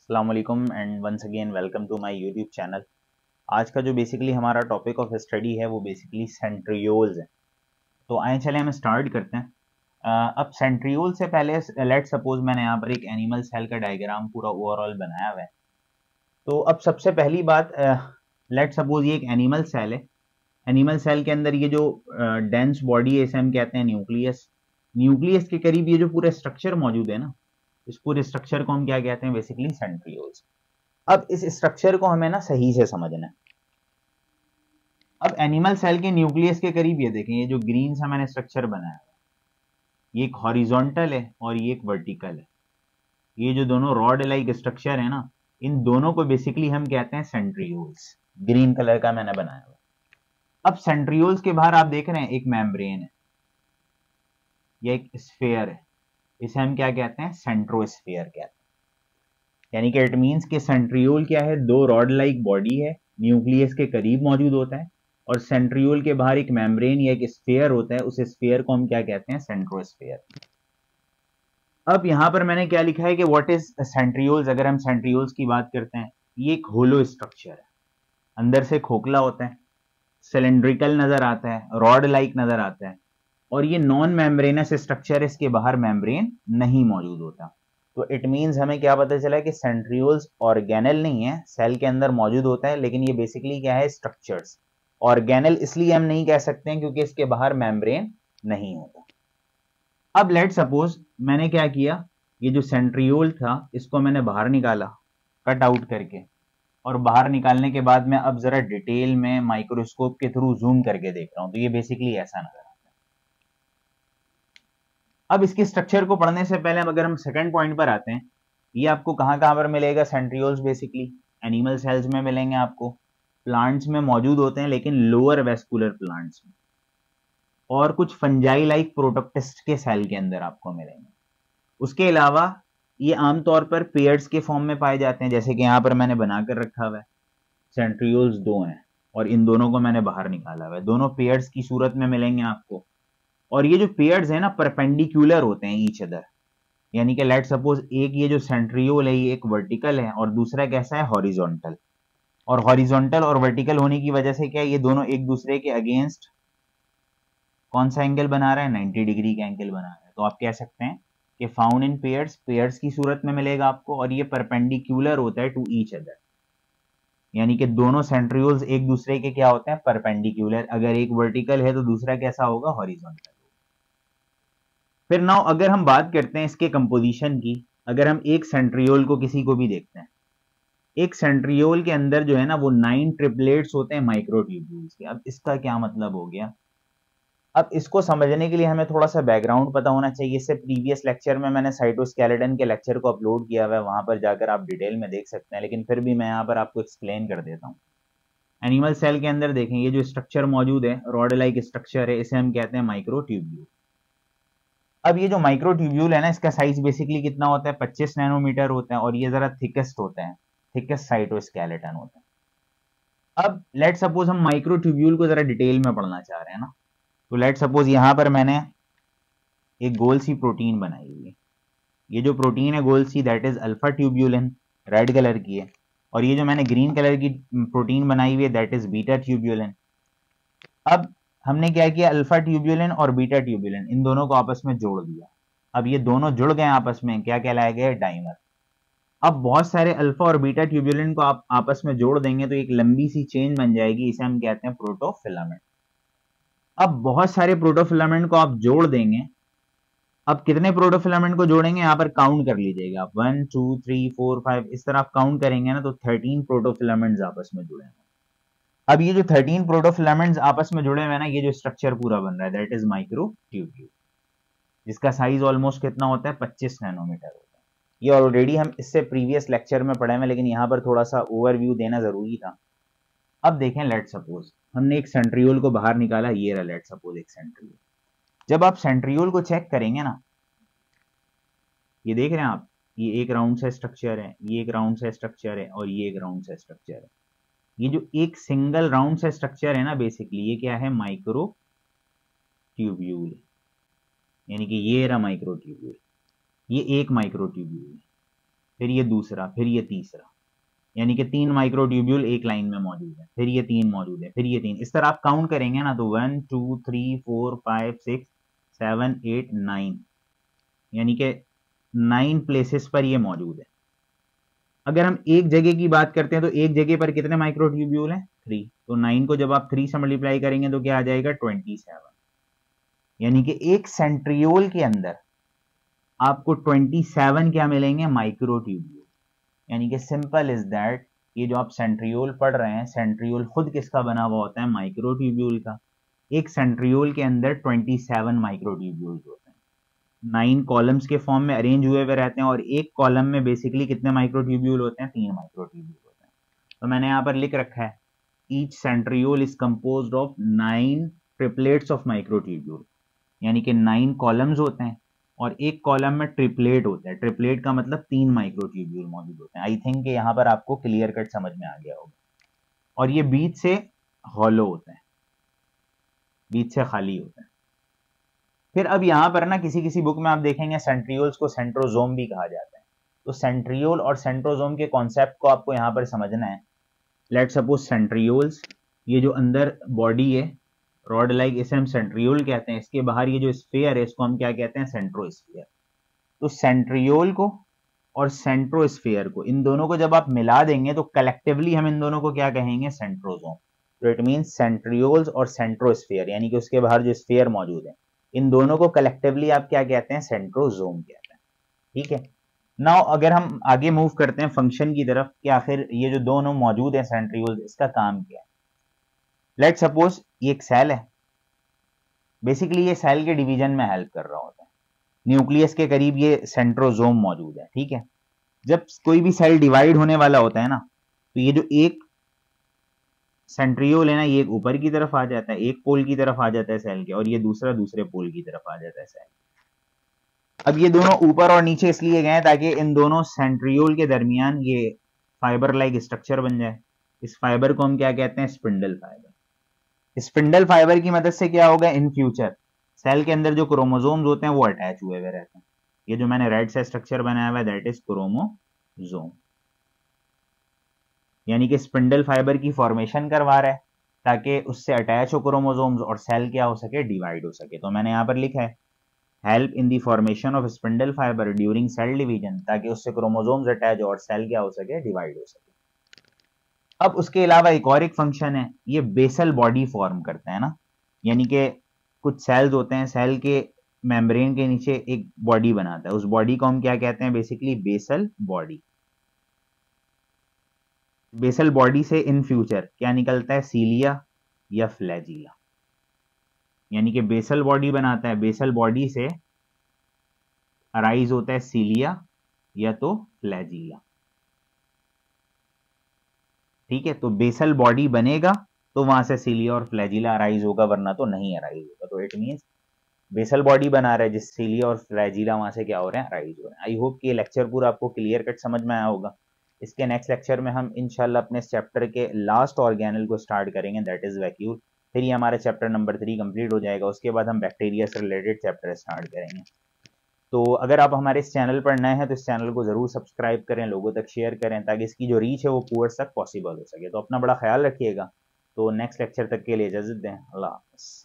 अस्सलाम वालेकुम and once again welcome to my YouTube channel. आज का जो बेसिकली हमारा टॉपिक ऑफ स्टडी है वो बेसिकली सेंट्रियोल्स है। तो आए चले हम स्टार्ट करते हैं। अब सेंट्रियोल से पहले लेट सपोज मैंने यहाँ पर एक एनिमल सेल का डायग्राम पूरा ओवरऑल बनाया हुआ है। तो अब सबसे पहली बात, लेट सपोज ये एक एनिमल सेल है। एनिमल सेल के अंदर ये जो डेंस बॉडी है इसे हम कहते हैं न्यूक्लियस। न्यूक्लियस के करीब ये जो पूरा स्ट्रक्चर मौजूद है ना, इस पूरे स्ट्रक्चर को हम क्या कहते हैं? Basically centrioles. अब इस स्ट्रक्चर को हमें ना सही से समझना है। अब एनिमल सेल के न्यूक्लियस के करीब ये देखें, ये जो ग्रीन सा मैंने स्ट्रक्चर बनाया है, ये एक हॉरिजॉन्टल है और ये एक वर्टिकल है। ये जो दोनों रॉड लाइक स्ट्रक्चर है ना, इन दोनों को बेसिकली हम कहते हैं सेंट्रियोल्स। ग्रीन कलर का मैंने बनाया हुआ। अब सेंट्रियोल्स के बाहर आप देख रहे हैं एक मेम्ब्रेन है, ये एक स्फीयर है। इसे हम क्या कहते हैं? सेंट्रोस्फीयर कहते हैं। यानी कि इट मींस कि सेंट्रियोल क्या है? दो रॉड लाइक बॉडी है, न्यूक्लियस के करीब मौजूद होता है, और सेंट्रियोल के बाहर एक मेम्ब्रेन या एक स्फीयर होता है। उस स्फीयर को हम क्या कहते हैं? सेंट्रोस्फीयर। अब यहां पर मैंने क्या लिखा है कि व्हाट इज सेंट्रियोल्स। अगर हम सेंट्रियोल्स की बात करते हैं, ये एक होलो स्ट्रक्चर है, अंदर से खोखला होता है, सिलेंड्रिकल नजर आता है, रॉड लाइक नजर आता है, और ये नॉन मेम्ब्रेनस स्ट्रक्चर है, इसके बाहर मेम्ब्रेन नहीं मौजूद होता। तो इट मींस हमें क्या पता चला कि सेंट्रियोल्स ऑर्गेनल नहीं है, सेल के अंदर मौजूद होता है, लेकिन ये बेसिकली क्या है? स्ट्रक्चर्स। ऑर्गेनल इसलिए हम नहीं कह सकते हैं क्योंकि इसके बाहर मेम्ब्रेन नहीं होता। अब लेट सपोज मैंने क्या किया, ये जो सेंट्रियोल था इसको मैंने बाहर निकाला कट आउट करके, और बाहर निकालने के बाद मैं अब जरा डिटेल में माइक्रोस्कोप के थ्रू जूम करके देख रहा हूं, तो ये बेसिकली ऐसा नजर आता है। अब इसकी स्ट्रक्चर को पढ़ने से पहले अगर हम सेकंड पॉइंट पर आते हैं, ये आपको कहां कहां पर मिलेगा? सेंट्रियोल्स बेसिकली एनिमल सेल्स में मिलेंगे, आपको प्लांट्स में मौजूद होते हैं लेकिन लोअर वेस्कुलर प्लांट्स में, और कुछ फंजाई लाइक प्रोटोप्टिस्ट के सेल के अंदर आपको मिलेंगे। उसके अलावा ये आमतौर पर पेयर्स के फॉर्म में पाए जाते हैं, जैसे कि यहां पर मैंने बनाकर रखा हुआ है। सेंट्रियोल्स दो हैं और इन दोनों को मैंने बाहर निकाला हुआ है, दोनों पेयर्स की सूरत में मिलेंगे आपको। और ये जो पेयर्स है ना, परपेंडिकुलर होते हैं ईच अदर। यानी कि लेट सपोज एक ये जो सेंट्रियोल है ये एक वर्टिकल है और दूसरा कैसा है? हॉरिजॉन्टल। और हॉरिजॉन्टल और वर्टिकल होने की वजह से क्या ये दोनों एक दूसरे के अगेंस्ट कौन सा एंगल बना रहा है? 90 डिग्री का एंगल बना रहा है। तो आप कह सकते हैं कि फाउंड इन पेयर्स, पेयर्स की सूरत में मिलेगा आपको, और ये परपेंडिकुलर होता है टू ईच अदर। यानी कि दोनों सेंट्रियोल्स एक दूसरे के क्या होते हैं? परपेंडिकुलर। अगर एक वर्टिकल है तो दूसरा कैसा होगा? हॉरिजॉन्टल। फिर नाउ अगर हम बात करते हैं इसके कंपोजिशन की, अगर हम एक सेंट्रियोल को किसी को भी देखते हैं, एक सेंट्रियोल के अंदर जो है ना वो 9 ट्रिपलेट्स होते हैं माइक्रोट्यूब्यूल्स के। अब इसका क्या मतलब हो गया? अब इसको समझने के लिए हमें थोड़ा सा बैकग्राउंड पता होना चाहिए। इससे प्रीवियस लेक्चर में मैंने साइटोस्केलेटन के लेक्चर को अपलोड किया हुआ है, वहां पर जाकर आप डिटेल में देख सकते हैं, लेकिन फिर भी मैं यहाँ पर आपको एक्सप्लेन कर देता हूँ। एनिमल सेल के अंदर देखें, ये जो स्ट्रक्चर मौजूद है, रॉड लाइक स्ट्रक्चर है, इसे हम कहते हैं माइक्रोट्यूब्यूल। अब ये जो माइक्रोट्यूब्यूल है ना, इसका साइज बेसिकली कितना होता है? 25 नैनोमीटर होता है, और ये जरा थिकेस्ट होता है, थिकेस्ट साइटोस्केलेटन होता है। अब लेट सपोज हम माइक्रोट्यूब्यूल को जरा डिटेल में पढ़ना चाह रहे हैं ना, तो लेट सपोज यहां पर मैंने एक गोल सी प्रोटीन बनाई हुई है। ये जो प्रोटीन है गोल सी, that is alpha tubulin, red colour की है। और ये जो मैंने ग्रीन कलर की प्रोटीन बनाई हुई है, दैट इज बीटा ट्यूब्यूलिन। अब हमने क्या किया? अल्फा ट्यूब्यूलिन और बीटा ट्यूब्यूलिन, इन दोनों को आपस में जोड़ दिया। अब ये दोनों जुड़ गए आपस में, क्या कहलाए गए? डाइमर। अब बहुत सारे अल्फा और बीटा ट्यूब्यूलिन को आप आपस में जोड़ देंगे तो एक लंबी सी चेन बन जाएगी, इसे हम कहते हैं प्रोटोफिलामेंट। अब बहुत सारे प्रोटोफिलामेंट को आप जोड़ देंगे। अब कितने प्रोटोफिलामेंट को जोड़ेंगे यहाँ पर काउंट कर लीजिएगा आप, 1 2 3 4 5, इस तरह आप काउंट करेंगे ना तो 13 प्रोटोफिलामेंट्स आपस में जुड़े हैं। अब ये जो 13 प्रोटोफिलामेंट्स आपस में जुड़े हुए हैं ना, ये जो स्ट्रक्चर पूरा बन रहा है, दैट इज माइक्रोट्यूब्यूल, जिसका साइज ऑलमोस्ट कितना होता है? 25 नैनोमीटर होता है। ये ऑलरेडी हम इससे प्रीवियस लेक्चर में पढ़े हैं, लेकिन यहाँ पर थोड़ा सा ओवरव्यू देना जरूरी था। अब देखें, लेट सपोज हमने एक सेंट्रियोल को बाहर निकाला, ये रहा लेट सपोज एक सेंट्रियोल। जब आप सेंट्रियोल को चेक करेंगे ना, ये देख रहे हैं आप, ये एक राउंड सा स्ट्रक्चर है, ये एक राउंड सा स्ट्रक्चर है, और ये एक राउंड सा स्ट्रक्चर है। ये जो एक सिंगल राउंड सा स्ट्रक्चर है ना, बेसिकली ये क्या है? Micro tubule. यानी कि ये रहा माइक्रो ट्यूब्यूल, ये एक माइक्रो ट्यूब्यूल है। फिर ये दूसरा, फिर ये तीसरा, यानी कि 3 माइक्रोट्यूब्यूल एक लाइन में मौजूद है, फिर ये 3 मौजूद है, फिर ये 3। इस तरह आप काउंट करेंगे ना तो 1 2 3 4 5 6 7 8 9, यानी कि 9 प्लेसेस पर ये मौजूद है। अगर हम एक जगह की बात करते हैं तो एक जगह पर कितने माइक्रोट्यूब्यूल हैं? 3। तो 9 को जब आप 3 से मल्टीप्लाई करेंगे तो क्या आ जाएगा? 27। यानी कि एक सेंट्रियोल के अंदर आपको 27 क्या मिलेंगे? माइक्रोट्यूब्यूल। यानी कि सिंपल इज दैट, ये जो आप सेंट्रियोल पढ़ रहे हैं, सेंट्रियोल खुद किसका बना हुआ होता है? माइक्रोट्यूब्यूल का। एक सेंट्रियोल के अंदर 27 माइक्रोट्यूब्यूल होते हैं, 9 कॉलम्स के फॉर्म में अरेंज हुए हुए रहते हैं, और एक कॉलम में बेसिकली कितने माइक्रोट्यूब्यूल होते हैं? 3 माइक्रोट्यूब्यूल होते हैं। तो मैंने यहाँ पर लिख रखा है, each centriole is composed of 9 triplets of microtubule, यानी कि 9 कॉलम्स होते हैं और एक कॉलम में ट्रिपलेट होता है। ट्रिपलेट का मतलब 3 माइक्रोट्यूब्यूल मौजूद होते हैं। आई थिंक यहाँ पर आपको क्लियर कट समझ में आ गया होगा। और ये बीच से हॉलो होता है, बीच से खाली होता है। फिर अब यहाँ पर ना किसी किसी बुक में आप देखेंगे सेंट्रियोल्स को सेंट्रोजोम भी कहा जाता है। तो सेंट्रियोल और सेंट्रोजोम के कॉन्सेप्ट को आपको यहाँ पर समझना है। लेट सपोज सेंट्रियोल्स, ये जो अंदर बॉडी है रॉड लाइक, इसे हम सेंट्रियोल कहते हैं। इसके बाहर ये जो स्फीयर है इसको हम क्या कहते हैं? सेंट्रोस्फीयर। तो सेंट्रियोल को और सेंट्रोस्फीयर को, इन दोनों को जब आप मिला देंगे तो कलेक्टिवली हम इन दोनों को क्या कहेंगे? सेंट्रोजोम। तो इट मींस सेंट्रियोल्स और सेंट्रोस्फीयर, यानी कि उसके बाहर जो स्फीयर मौजूद है, इन दोनों को कलेक्टिवली आप क्या कहते हैं? सेंट्रोजोम कहते हैं। ठीक है। नाउ अगर हम आगे मूव करते हैं फंक्शन की तरफ कि आखिर ये जो दोनों मौजूद है सेंट्रियोल्स, इसका काम क्या है। लेट सपोज ये एक सेल है, बेसिकली ये सेल के डिवीजन में हेल्प कर रहा होता है। न्यूक्लियस के करीब ये सेंट्रोजोम मौजूद है। ठीक है। जब कोई भी सेल डिवाइड होने वाला होता है ना, तो ये जो एक सेंट्रियोल है ना, ये एक ऊपर की तरफ आ जाता है, एक पोल की तरफ आ जाता है सेल के, और ये दूसरा दूसरे पोल की तरफ आ जाता है सेल। अब ये दोनों ऊपर और नीचे इसलिए गए ताकि इन दोनों सेंट्रियोल के दरमियान ये फाइबर लाइक स्ट्रक्चर बन जाए। इस फाइबर को हम क्या कहते हैं? Spindle fibre. स्पिंडल फाइबर की मदद से क्या होगा इन फ्यूचर? सेल के अंदर जो क्रोमोसोम्स होते हैं वो अटैच हुए हुए रहते हैं। ये जो मैंने रेड से स्ट्रक्चर बनाया हुआ है दैट इज क्रोमोसोम, यानी कि स्पिंडल फाइबर की फॉर्मेशन करवा रहा है ताकि उससे अटैच हो क्रोमोसोम्स और सेल क्या हो सके? डिवाइड हो सके। तो मैंने यहां पर लिखा है help in the formation of spindle fibre during cell division, ताकि उससे क्रोमोसोम्स अटैच हो और सेल क्या हो सके? डिवाइड हो सके। अब उसके अलावा एक और एक फंक्शन है, ये बेसल बॉडी फॉर्म करता है ना, यानी कि कुछ सेल्स होते हैं, सेल के मेम्ब्रेन के नीचे एक बॉडी बनाता है, उस बॉडी को हम क्या कहते हैं? Basically basal body. Basal body से इन फ्यूचर क्या निकलता है? सीलिया या फ्लैजिला, यानी कि बेसल बॉडी बनाता है, बेसल बॉडी से अराइज होता है सीलिया या तो फ्लैजिला। ठीक है। तो बेसल बॉडी बनेगा तो वहां से सीलिया और फ्लैजिला अराइज होगा, वरना तो नहीं अराइज होगा। तो इट मींस बेसल बॉडी बना रहा है जिस सीलिया और फ्लैजिला वहां से क्या हो रहे हैं? अराइज हो रहे हैं। आई होप कि ये लेक्चर पूरा आपको क्लियर कट समझ में आया होगा। इसके नेक्स्ट लेक्चर में हम इंशाल्लाह अपने चैप्टर के लास्ट ऑर्गेनल को स्टार्ट करेंगे, दैट इज वैक्यूल। फिर ये हमारा चैप्टर नंबर 3 कंप्लीट हो जाएगा। उसके बाद हम बैक्टीरिया से रिलेटेड चैप्टर स्टार्ट करेंगे। तो अगर आप हमारे इस चैनल पर नए हैं तो इस चैनल को जरूर सब्सक्राइब करें, लोगों तक शेयर करें, ताकि इसकी जो रीच है वो पुअर्स तक पॉसिबल हो सके। तो अपना बड़ा ख्याल रखिएगा। तो नेक्स्ट लेक्चर तक के लिए इजाजत दें। अल्लाह हाफ़िज़।